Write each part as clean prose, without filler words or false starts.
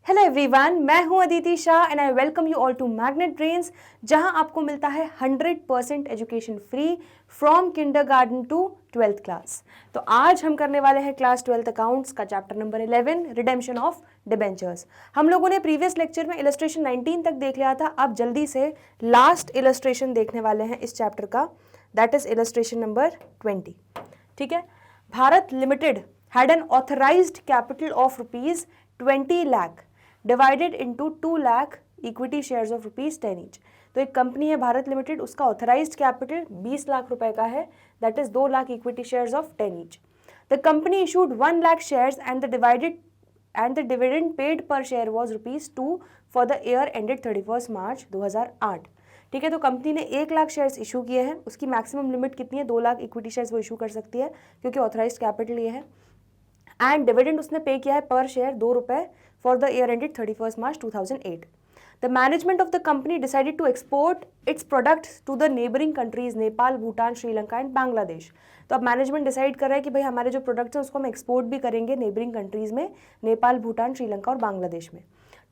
Hello everyone, मैं हूं Aditi Shah and I welcome you all to magnet brains, जहां आपको मिलता है 100% education free from kindergarten to 12th class. तो आज हम करने वाले हैं क्लास 12th अकाउंट्स का chapter number 11, redemption of debentures. हम लोगों ने प्रीवियस लेक्चर में इलस्ट्रेशन 19 तक देख लिया था। अब जल्दी से लास्ट इलस्ट्रेशन देखने वाले हैं इस चैप्टर का, दैट इज इलस्ट्रेशन नंबर 20। ठीक है। Bharat limited had an authorized capital of rupees 20 lakh divided into 2 lakh equity shares of rupees 10 each। तो एक कंपनी है भारत लिमिटेड, उसका ऑथराइज्ड कैपिटल 20 लाख रुपए का है, that is 2 lakh equity shares of 10 each। The company issued 1 lakh shares and the dividend paid per share was rupees 2 for the year ended 31st March 2008। ठीक है। तो कंपनी ने 1 लाख शेयर्स इशू किए हैं, उसकी मैक्सिमम लिमिट कितनी है? 2 लाख इक्विटी शेयर्स वो इशू कर सकती है क्योंकि ऑथराइज्ड कैपिटल ये है। एंड डिविडेंड उसने पे किया है पर शेयर 2 रुपए for the year ended 31st March 2008। The management of the company decided to export its products to the neighbouring countries Nepal, Bhutan, Sri Lanka and Bangladesh. तो अब मैनेजमेंट डिसाइड कर रहा है कि भाई हमारे जो प्रोडक्ट्स हैं उसको हम एक्सपोर्ट भी करेंगे नेबरिंग कंट्रीज में, नेपाल, भूटान, श्रीलंका और बांग्लादेश में।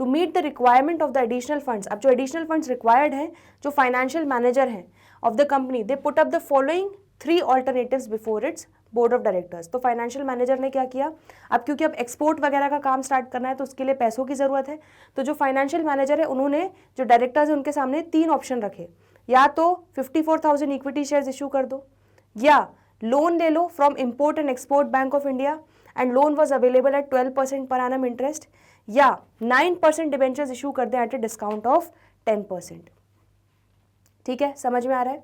To meet the requirement of the additional funds, अब जो एडिशनल फंड्स रिक्वायर्ड हैं, जो फाइनेंशियल मैनेजर हैं of the company, they put up the following 3 alternatives before its board of directors. तो फाइनेंशियल मैनेजर ने क्या किया, अब क्योंकि अब एक्सपोर्ट वगैरह का काम स्टार्ट करना है तो उसके लिए पैसों की ज़रूरत है। तो जो फाइनेंशियल मैनेजर है उन्होंने जो डायरेक्टर्स हैं उनके सामने 3 ऑप्शन रखे, या तो 54,000 इक्विटी शेयर्स इशू कर दो, या लोन ले लो from import and export bank of India and loan was available at 12% per annum interest, या 9% डिबेंचर्स इशू कर दें एट ए डिस्काउंट ऑफ 10%। ठीक है, समझ में आ रहा है?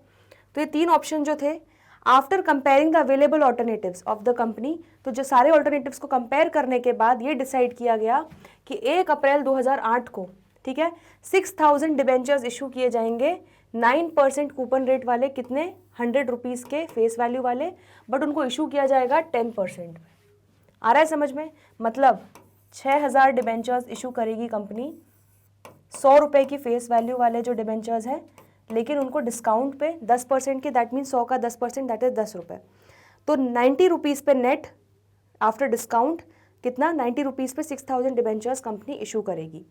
तो ये 3 ऑप्शन जो थे, after comparing the available alternatives of the company, तो जो सारे ऑल्टरनेटिव्स को कंपेयर करने के बाद ये डिसाइड किया गया कि 1 अप्रैल 2008 को, ठीक है, 6000 डिबेंचर्स इशू किए जाएंगे 9% कूपन रेट वाले, कितने? 100 रुपीज़ के फेस वैल्यू वाले, बट उनको इशू किया जाएगा 10%। आ रहा है समझ में? मतलब 6000 डिबेंचर्स इशू करेगी कंपनी 100 रुपये की फेस वैल्यू वाले जो डिबेंचर्स हैं, लेकिन उनको डिस्काउंट पे 10% के, दैट मीन 100 का 10%, दैट इज 10 रुपये। तो 90 रुपीज़ पे नेट आफ्टर डिस्काउंट कितना? 90 रुपीज़ पे 6000 डिबेंचर्स कंपनी इशू करेगी।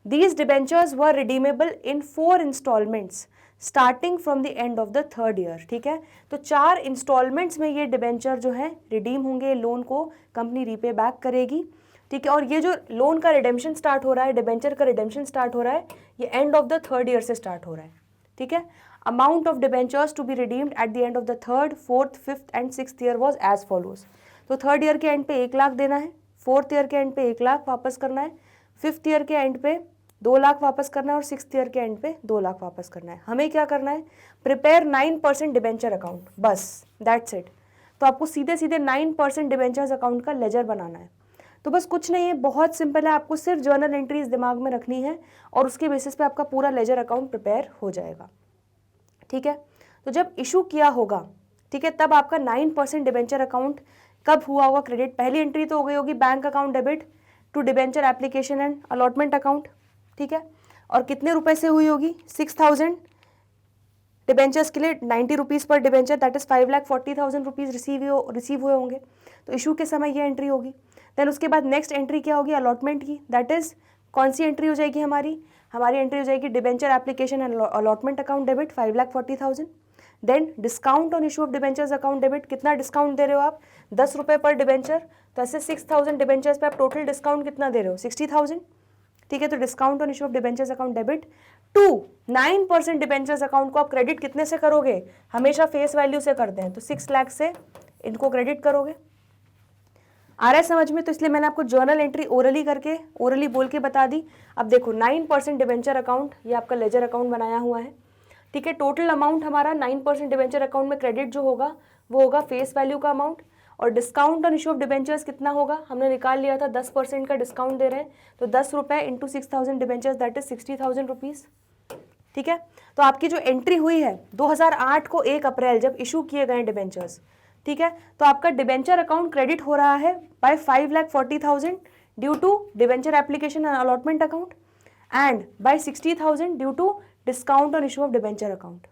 These debentures were redeemable in 4 instalments starting from the end of the 3rd year. ठीक है। तो 4 इंस्टॉलमेंट्स में ये डिबेंचर जो है रिडीम होंगे, लोन को कंपनी रीपे बैक करेगी। ठीक है। और ये जो लोन का रिडेम्पशन स्टार्ट हो रहा है, डिबेंचर का रिडेम्पशन स्टार्ट हो रहा है, ये end of the 3rd year से स्टार्ट हो रहा है। ठीक है। Amount of debentures to be redeemed at the end of the 3rd, 4th, 5th and 6th year was as follows. तो 3rd ईयर के एंड पे 1 लाख देना है, 4th ईयर के एंड पे 1 लाख वापस करना है, 5th ईयर के एंड पे 2 लाख वापस करना है और 6th ईयर के एंड पे 2 लाख वापस करना है। हमें क्या करना है? प्रिपेयर 9% डिबेंचर अकाउंट, बस दैट्स इट। तो आपको सीधे सीधे 9% डिबेंचर्स अकाउंट का लेजर बनाना है। तो बस कुछ नहीं है, बहुत सिंपल है, आपको सिर्फ जर्नल एंट्रीज दिमाग में रखनी है और उसके बेसिस पे आपका पूरा लेजर अकाउंट प्रिपेयर हो जाएगा। ठीक है। तो जब इशू किया होगा, ठीक है, तब आपका 9% डिबेंचर अकाउंट कब हुआ होगा क्रेडिट? पहली एंट्री तो हो गई होगी bank account debit to debenture application and allotment account. ठीक है। और कितने रुपए से हुई होगी? 6000 डिबेंचर्स के लिए 90 रुपीज़ पर debenture, that is 5,40,000 rupees receive हुए होंगे। तो इशू के समय ये एंट्री होगी। देन उसके बाद नेक्स्ट एंट्री क्या होगी? अलॉटमेंट की, दैट इज कौन सी एंट्री हो जाएगी हमारी एंट्री हो जाएगी debenture application and allotment account debit 5,40,000। Then discount on issue of debentures account debit, कितना डिस्काउंट दे रहे हो आप? 10 रुपये पर डिबेंचर। तो ऐसे 6000 डिबेंचर्स पे आप टोटल डिस्काउंट कितना दे रहे हो? 60,000। ठीक है। तो discount on issue of debentures account debit to 9% debentures account को आप क्रेडिट कितने से करोगे? हमेशा फेस वैल्यू से करते हैं, तो 6 लाख से इनको क्रेडिट करोगे। आ रहा है समझ में? तो इसलिए मैंने आपको जर्नल एंट्री ओरली बोल के बता दी। अब देखो 9% डिबेंचर अकाउंट, ये आपका लेजर अकाउंट बनाया हुआ है। ठीक है। टोटल अमाउंट हमारा 9% डिबेंचर अकाउंट में क्रेडिट जो होगा वो होगा फेस वैल्यू का अमाउंट, और discount on issue of debentures कितना होगा? हमने निकाल लिया था, 10% का डिस्काउंट दे रहे हैं, तो 10 रुपये into 6000 debentures, that is 60,000 rupees. ठीक है। तो आपकी जो एंट्री हुई है 2008 को 1 अप्रैल जब इशू किए गए डिबेंचर्स, ठीक है, तो आपका डिबेंचर अकाउंट क्रेडिट हो रहा है by 5,40,000 due to debenture application and allotment account and by 60,000 due to discount on issue of debenture account.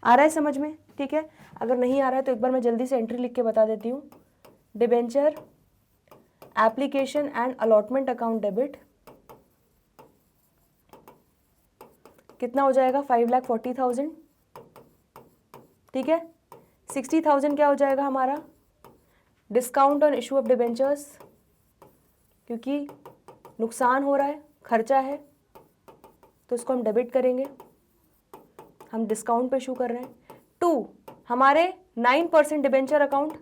आ रहा है समझ में? ठीक है। अगर नहीं आ रहा है तो एक बार मैं जल्दी से एंट्री लिख के बता देती हूँ। Debenture application and allotment account debit कितना हो जाएगा 5,40,000, ठीक है। 60,000 क्या हो जाएगा हमारा discount on issue of debentures, क्योंकि नुकसान हो रहा है, खर्चा है, तो इसको हम डेबिट करेंगे, हम डिस्काउंट पे इशू कर रहे हैं। 2 हमारे 9% डिबेंचर अकाउंट,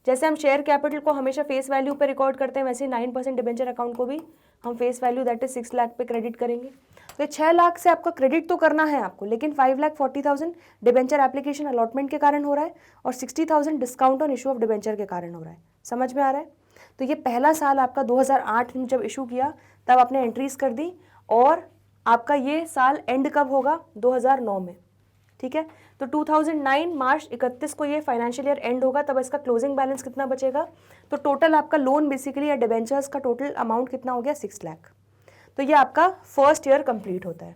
जैसे हम शेयर कैपिटल को हमेशा फेस वैल्यू पे रिकॉर्ड करते हैं, वैसे 9% डिबेंचर अकाउंट को भी हम face value that is 6 lakh पे क्रेडिट करेंगे। तो ये 6 लाख से आपका क्रेडिट तो करना है आपको, लेकिन 5,40,000 डिबेंचर एप्लीकेशन अलॉटमेंट के कारण हो रहा है और 60,000 discount on issue of debenture के कारण हो रहा है। समझ में आ रहा है? तो ये पहला साल आपका 2008 में जब इशू किया तब आपने एंट्रीज कर दी, और आपका ये साल एंड कब होगा 2009 में, ठीक है। तो 2009 मार्च 31 को ये फाइनेंशियल ईयर एंड होगा, तब इसका क्लोजिंग बैलेंस कितना बचेगा, तो टोटल आपका लोन बेसिकली या डिबेंचर्स का टोटल अमाउंट कितना हो गया 6 लाख। तो ये आपका फर्स्ट ईयर कंप्लीट होता है।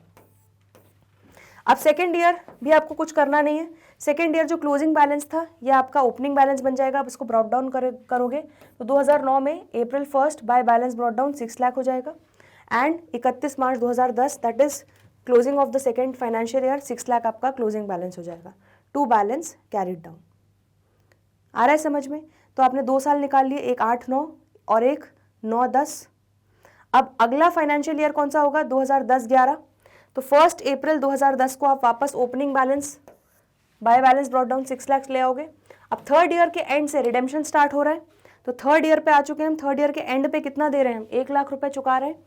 अब सेकेंड ईयर भी आपको कुछ करना नहीं है। सेकेंड ईयर जो क्लोजिंग बैलेंस था ये आपका ओपनिंग बैलेंस बन जाएगा। आप इसको ब्रॉट डाउन करोगे तो 2009 में April 1 by balance brought down 6 lakh हो जाएगा, and 31 March 2010 that is closing of the second financial year 6 lakh आपका क्लोजिंग बैलेंस हो जाएगा। 2 बैलेंस कैरिड डाउन। आ रहा है समझ में? तो आपने 2 साल निकाल लिए, एक 8-9 और एक 9-10। अब अगला फाइनेंशियल ईयर कौन सा होगा 2010-11। तो 1 अप्रैल 2010 को आप वापस opening balance by balance brought down 6 lakh ले आओगे। अब थर्ड ईयर के एंड से रिडेम्पशन स्टार्ट हो रहा है, तो थर्ड ईयर पे आ चुके हैं हम। थर्ड ईयर के एंड पे कितना दे रहे हैं हम 1 लाख रुपए चुका रहे हैं,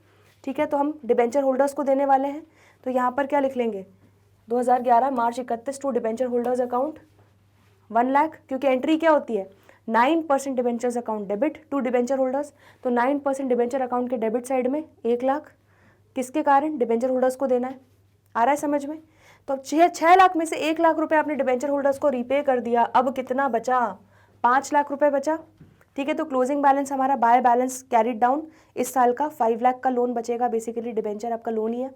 ठीक है। तो हम डिबेंचर होल्डर्स को देने वाले हैं, तो यहाँ पर क्या लिख लेंगे 2011 March 31 to debenture holders account 1 lakh, क्योंकि एंट्री क्या होती है 9% debentures account debit to debenture holders, तो 9% डिबेंचर अकाउंट के डेबिट साइड में 1 लाख, किसके कारण डिबेंचर होल्डर्स को देना है। आ रहा है समझ में? तो 6 लाख में से 1 लाख रुपए आपने डिबेंचर होल्डर्स को रीपे कर दिया। अब कितना बचा 5 लाख रुपए बचा, ठीक है। तो क्लोजिंग बैलेंस हमारा बाय बैलेंस कैरिड डाउन इस साल का 5 लाख का लोन बचेगा, बेसिकली डिबेंचर आपका लोन ही है,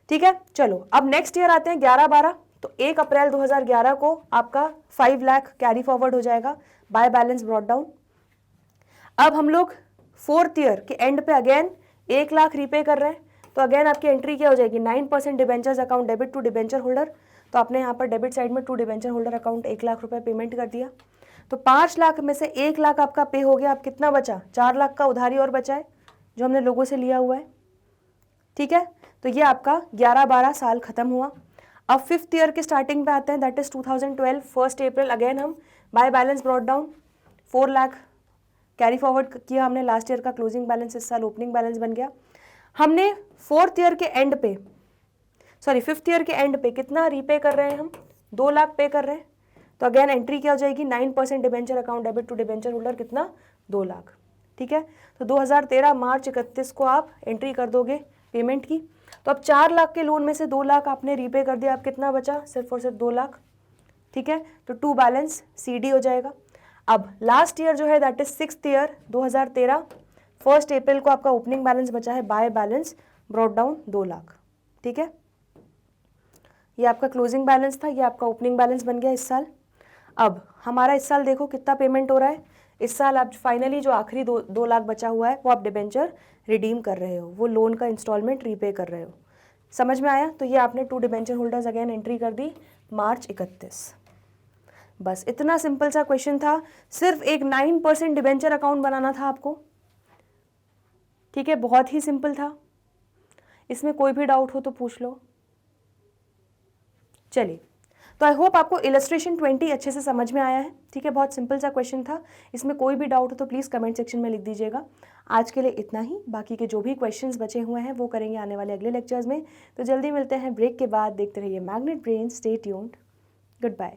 ठीक है। चलो अब नेक्स्ट ईयर आते हैं 11-12। तो 1 अप्रैल 2011 को आपका 5 लाख कैरी फॉरवर्ड हो जाएगा बाय बैलेंस ब्रॉट डाउन। अब हम लोग फोर्थ ईयर के एंड पे अगेन 1 लाख रीपे कर रहे हैं, तो अगेन आपकी एंट्री क्या हो जाएगी 9% debentures account debit to debenture holder. तो आपने यहाँ पर डेबिट साइड में to debenture holder account 1 lakh रुपए पेमेंट कर दिया। तो 5 लाख में से 1 लाख आपका पे हो गया। अब कितना बचा 4 लाख का उधारी और बचा है जो हमने लोगों से लिया हुआ है, ठीक है। तो ये आपका 11-12 साल खत्म हुआ। अब फिफ्थ ईयर के स्टार्टिंग पे आते हैं, दैट इज 2012 1 अप्रैल। अगेन हम by balance brought down 4 lakh carry forward किया हमने। लास्ट ईयर का क्लोजिंग बैलेंस इस साल ओपनिंग बैलेंस बन गया। हमने फिफ्थ ईयर के एंड पे कितना रीपे कर रहे हैं हम 2 लाख पे कर रहे हैं। तो अगेन एंट्री क्या हो जाएगी 9% debenture account debit to debenture holder कितना 2 लाख, ठीक है। तो 2013 मार्च 31 को आप एंट्री कर दोगे पेमेंट की। तो अब 4 लाख के लोन में से 2 लाख आपने रीपे कर दिया। अब कितना बचा सिर्फ और सिर्फ 2 लाख, ठीक है। तो 2 बैलेंस CD हो जाएगा। अब लास्ट ईयर जो है दैट इज 6th ईयर 2013 1 अप्रैल को आपका ओपनिंग बैलेंस बचा है by balance brought down 2 lakh, ठीक है। ये आपका क्लोजिंग बैलेंस था, ये आपका ओपनिंग बैलेंस बन गया इस साल। अब हमारा इस साल देखो कितना पेमेंट हो रहा है। इस साल आप फाइनली जो आखिरी 2 लाख बचा हुआ है वो आप डिबेंचर रिडीम कर रहे हो, वो लोन का इंस्टॉलमेंट रीपे कर रहे हो। समझ में आया? तो ये आपने 2 डिबेंचर होल्डर्स अगेन एंट्री कर दी मार्च 31। बस इतना सिंपल सा क्वेश्चन था। सिर्फ एक 9% डिबेंचर अकाउंट बनाना था आपको, ठीक है। बहुत ही सिंपल था। इसमें कोई भी डाउट हो तो पूछ लो। चलिए, तो आई होप आपको इलस्ट्रेशन 20 अच्छे से समझ में आया है, ठीक है। बहुत सिंपल सा क्वेश्चन था। इसमें कोई भी डाउट हो तो प्लीज़ कमेंट सेक्शन में लिख दीजिएगा। आज के लिए इतना ही। बाकी के जो भी क्वेश्चंस बचे हुए हैं वो करेंगे आने वाले अगले लेक्चर्स में। तो जल्दी मिलते हैं ब्रेक के बाद। देखते रहिए magnet brain. Stay tuned. Good bye.